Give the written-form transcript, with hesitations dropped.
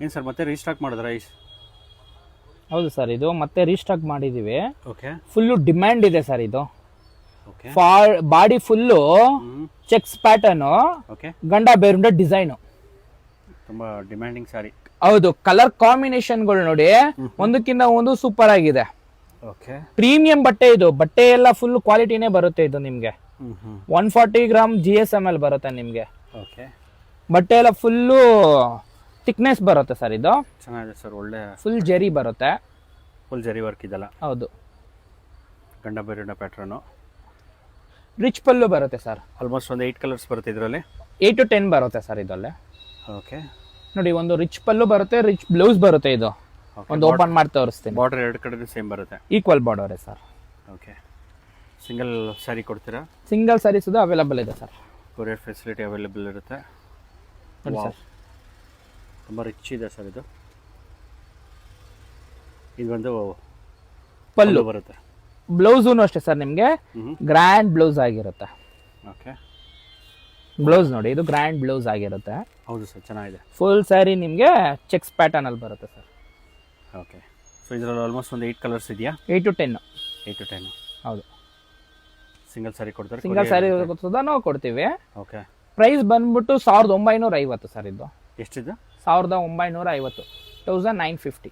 ಏನು ಸರ್ ಮತ್ತೆ ರೀಸ್ಟಾಕ್ ಮಾಡಿದ್ರಾ? ಹೌದು ಸರ್, ಇದು ಮತ್ತೆ ರೀಸ್ಟಾಕ್ ಮಾಡಿದೀವಿ. ಓಕೆ ಫುಲ್ಲು ಡಿಮ್ಯಾಂಡ್ ಇದೆ ಸರ್ ಇದು. Okay body full cheques pattern, okay ಗಂಡ ಬೇರುಂಡ ಡಿಸೈನು. ತುಂಬ ಡಿಮ್ಯಾಂಡಿಂಗ್ ಸಾರಿ. ಹೌದು, ಕಲರ್ ಕಾಂಬಿನೇಷನ್ಗಳು ನೋಡಿ ಒಂದಕ್ಕಿಂತ ಒಂದು ಸೂಪರ್ ಆಗಿದೆ. ಓಕೆ ಪ್ರೀಮಿಯಂ ಬಟ್ಟೆ ಇದು. ಬಟ್ಟೆ ಎಲ್ಲ ಫುಲ್ ಕ್ವಾಲಿಟಿನೇ ಬರುತ್ತೆ ಇದು ನಿಮ್ಗೆ. 140 ಗ್ರಾಮ್ GSML ಬರುತ್ತೆ ನಿಮ್ಗೆ. ಓಕೆ ಬಟ್ಟೆ ಎಲ್ಲ ಫುಲ್ಲು ಥಿಕ್ನೆಸ್ ಬರುತ್ತೆ ಸರ್ ಇದು. ಚೆನ್ನಾಗಿದೆ ಸರ್, ಒಳ್ಳೆ ಫುಲ್ ಜರಿ ಬರುತ್ತೆ. ಫುಲ್ ಜರಿ ವರ್ಕ್ ಇದೆಲ್ಲ. ಹೌದು, ಗಂಡ ಬೇರುಂಡ ಪ್ಯಾಟ್ರನು. ರಿಚ್ ಪಲ್ಲು ಬರುತ್ತೆ ಸರ್. ಆಲ್ಮೋಸ್ಟ್ ಒಂದು 8 ಕಲರ್ಸ್ ಬರುತ್ತೆ ಇದರಲ್ಲಿ. 8 to 10 ಬರುತ್ತೆ ಸರ್ ಇದಲ್ಲೇ. ಓಕೆ ನೋಡಿ, ಒಂದು ರಿಚ್ ಪಲ್ಲು ಬರುತ್ತೆ, ರಿಚ್ ಬ್ಲೌಸ್ ಬರುತ್ತೆ. ಇದು ಒಂದು ಓಪನ್ ಮಾಡಿ ತೋರಿಸ್ತೀನಿ. ಬಾರ್ಡರ್ ಎರಡು ಕಡೆ ಸೇಮ್ ಬರುತ್ತೆ. Equal border sir. Okay single sari ಕೊಡ್ತೀರಾ? ಸಿಂಗಲ್ ಸ್ಯಾರೀಸ್ ಅವೈಲೇಬಲ್ ಇದೆ ಸರ್. ಕೊರಿಯರ್ ಫೆಸಿಲಿಟಿ ಅವೈಲೇಬಲ್ ಇರುತ್ತೆ. ನೋಡಿ ಸರ್, ತುಂಬ ರಿಚ್ ಇದೆ ಸರ್ ಇದು. ಇದೊಂದು ಪಲ್ಲು ಬರುತ್ತೆ. ಬ್ಲೌಸೂ ಅಷ್ಟೇ ಸರ್, ನಿಮಗೆ ಗ್ರ್ಯಾಂಡ್ ಬ್ಲೌಸ್ ಆಗಿರುತ್ತೆ. ಓಕೆ ಬ್ಲೌಸ್ ನೋಡಿ, ಇದು ಗ್ರ್ಯಾಂಡ್ ಬ್ಲೌಸ್ ಆಗಿರುತ್ತೆ. ಹೌದು ಸರ್, ಚೆನ್ನಾಗಿದೆ. ಫುಲ್ ಸ್ಯಾರಿ ನಿಮಗೆ ಚೆಕ್ಸ್ ಪ್ಯಾಟರ್ನ್ ಅಲ್ಲಿ ಬರುತ್ತೆ ಸರ್. ಓಕೆ ಸೊ ಇದರಲ್ಲಿ ಆಲ್ಮೋಸ್ಟ್ ಒಂದು 8 ಕಲರ್ಸ್ ಇದೆಯಾ? 8 to 10. 8 to 10. ಹೌದು, ಸಿಂಗಲ್ ಸ್ಯಾರಿ ಕೊಡ್ತಾರೆ. ಸಿಂಗಲ್ ಸ್ಯಾರಿ ನಾವು ಕೊಡ್ತೀವಿ. ಓಕೆ ಪ್ರೈಸ್ ಬಂದ್ಬಿಟ್ಟು 1950 ಸರ್. ಇದು ಎಷ್ಟಿದೆ? 1950, 1950.